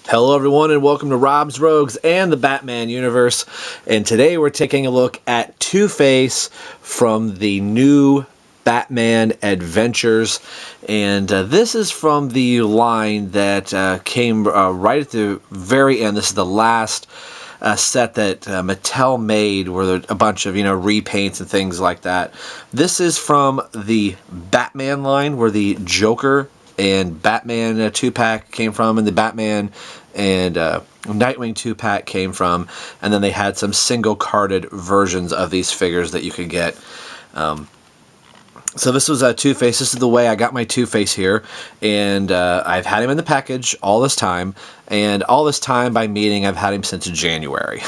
Hello everyone and welcome to Rob's Rogues and the Batman universe, and today we're taking a look at Two-Face from the new Batman Adventures, and this is from the line that came right at the very end. This is the last set that Mattel made, where there a bunch of repaints and things like that. This is from the Batman line, where the Joker and Batman 2-pack came from, and the Batman and Nightwing 2-pack came from, and then they had some single-carded versions of these figures that you could get. So this was Two-Face. This is the way I got my Two-Face here, and I've had him in the package all this time, and all this time by meeting I've had him since January.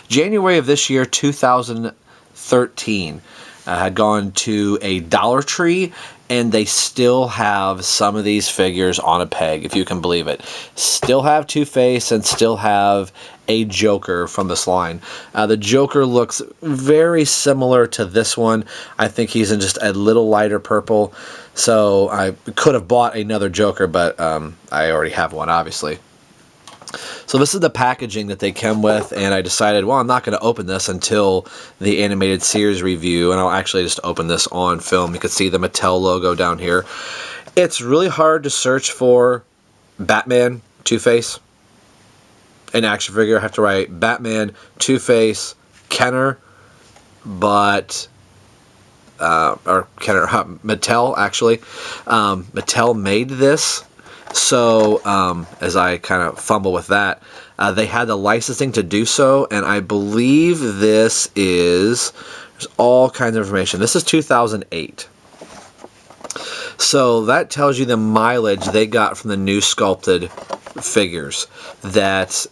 January of this year, 2013. I had gone to a Dollar Tree, and they still have some of these figures on a peg, if you can believe it. Still have Two-Face and still have a Joker from this line. The Joker looks very similar to this one. I think he's in just a little lighter purple, so I could have bought another Joker, but I already have one, obviously. So this is the packaging that they come with, and I decided, well, I'm not going to open this until the animated series review, and I'll actually just open this on film. You can see the Mattel logo down here. It's really hard to search for Batman Two-Face, an action figure. I have to write Batman Two-Face Kenner, but or Kenner Mattel, actually. Mattel made this. So, as I kind of fumble with that, they had the licensing to do so, and I believe this is, there's all kinds of information. This is 2008. So that tells you the mileage they got from the new sculpted figures. That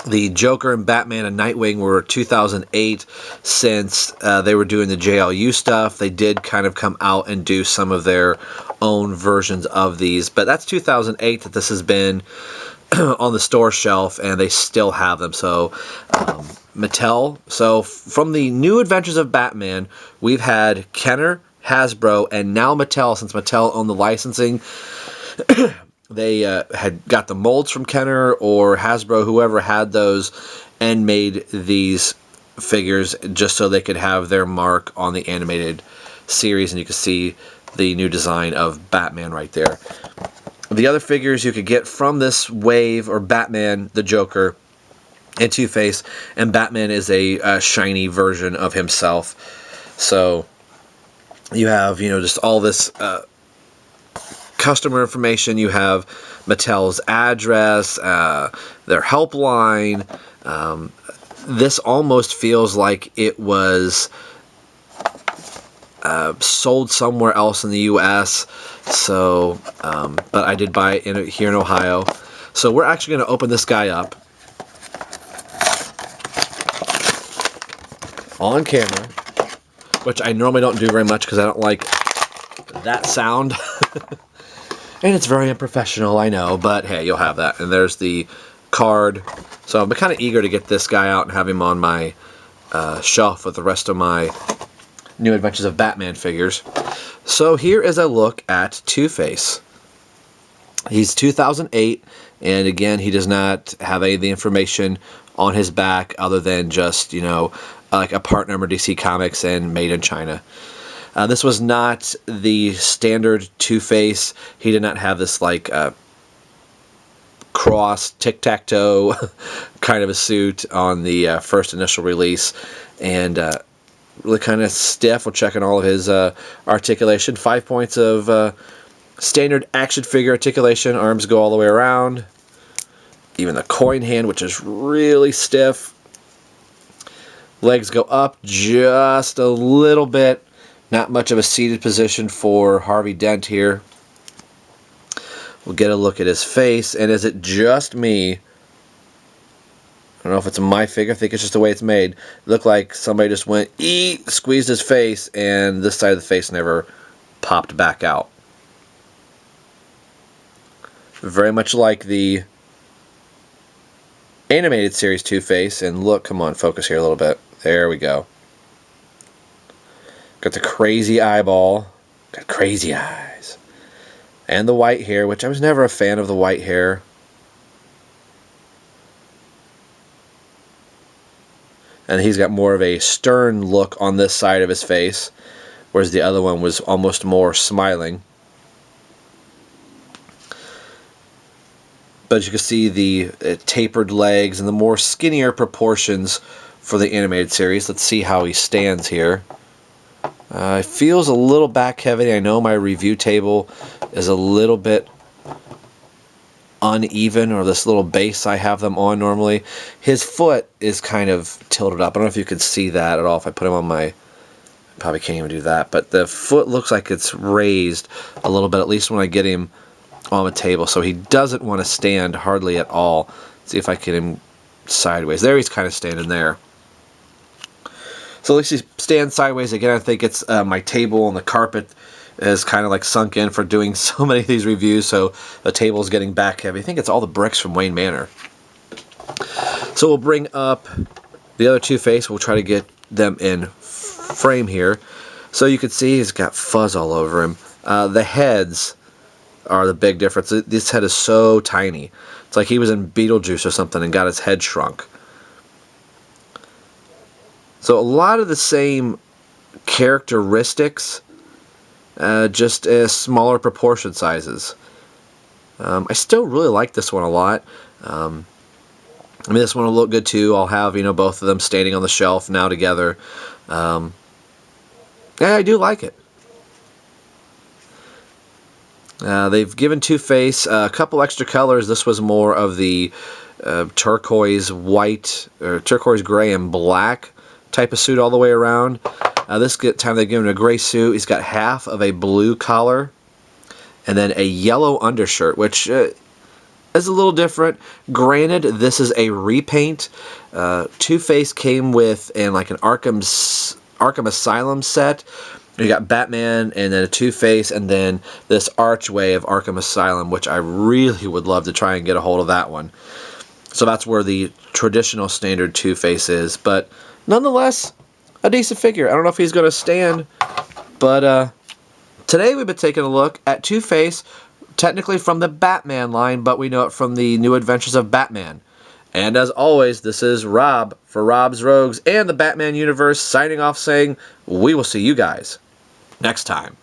the Joker and Batman and Nightwing were 2008. Since they were doing the JLU stuff, they did kind of come out and do some of their own versions of these, but that's 2008 that this has been on the store shelf, and they still have them. So Mattel. So from the new Adventures of Batman, we've had Kenner, Hasbro, and now Mattel. Since Mattel owned the licensing, they had got the molds from Kenner or Hasbro, whoever had those, and made these figures just so they could have their mark on the animated series, and you can see the new design of Batman right there. The other figures you could get from this wave are Batman, the Joker, and Two-Face, and Batman is a shiny version of himself. So you have, just all this customer information. You have Mattel's address, their helpline. This almost feels like it was sold somewhere else in the U.S. So, but I did buy it here in Ohio. So we're actually going to open this guy up on camera, which I normally don't do very much because I don't like that sound. And it's very unprofessional, I know, but hey, you'll have that. And there's the card. So I'm kind of eager to get this guy out and have him on my shelf with the rest of my New Adventures of Batman figures. So here is a look at Two-Face. He's 2008, and again, he does not have any of the information on his back other than just, like a part number DC Comics and made in China. This was not the standard Two-Face. He did not have this like cross tic-tac-toe kind of a suit on the first initial release, and really kind of stiff. We're checking all of his articulation. 5 points of standard action figure articulation. Arms go all the way around. Even the coin hand, which is really stiff. Legs go up just a little bit. Not much of a seated position for Harvey Dent here. We'll get a look at his face. And is it just me? I don't know if it's my figure. I think it's just the way it's made. It looked like somebody just went, squeezed his face, and this side of the face never popped back out. Very much like the animated series Two-Face. And look, come on, focus here a little bit. There we go. Got the crazy eyeball. Got crazy eyes. And the white hair, which I was never a fan of the white hair. and he's got more of a stern look on this side of his face, whereas the other one was almost more smiling. But as you can see, the tapered legs and the more skinnier proportions for the animated series. Let's see how he stands here. It feels a little back heavy. I know my review table is a little bit uneven, or this little base I have them on normally. His foot is kind of tilted up. I don't know if you could see that at all if I put him on my... Probably can't even do that, but the foot looks like it's raised a little bit, at least when I get him on the table, so he doesn't want to stand hardly at all. See if I get him sideways. There, he's kind of standing there. So at least he stands sideways. Again, I think it's my table and the carpet is kind of like sunk in for doing so many of these reviews, so the table is getting back heavy. I think it's all the bricks from Wayne Manor. So we'll bring up the other Two-Face. We'll try to get them in frame here. So you can see he's got fuzz all over him. The heads are the big difference. This head is so tiny. It's like he was in Beetlejuice or something and got his head shrunk. So a lot of the same characteristics, just as smaller proportion sizes. I still really like this one a lot. I mean, this one will look good too. I'll have, you know, both of them standing on the shelf now together. Yeah, I do like it. They've given Two-Face a couple extra colors. This was more of the turquoise white, or turquoise gray and black type of suit all the way around. This time they've given him a gray suit. He's got half of a blue collar and then a yellow undershirt, which is a little different. Granted, this is a repaint. Two-Face came with like an Arkham Asylum set. You got Batman and then a Two-Face and then this archway of Arkham Asylum, which I really would love to try and get a hold of that one. So that's where the traditional standard Two-Face is, but nonetheless, a decent figure. I don't know if he's going to stand, but today we've been taking a look at Two-Face, technically from the Batman line, but we know it from the New Adventures of Batman. And as always, this is Rob for Rob's Rogues and the Batman universe signing off saying, we will see you guys next time.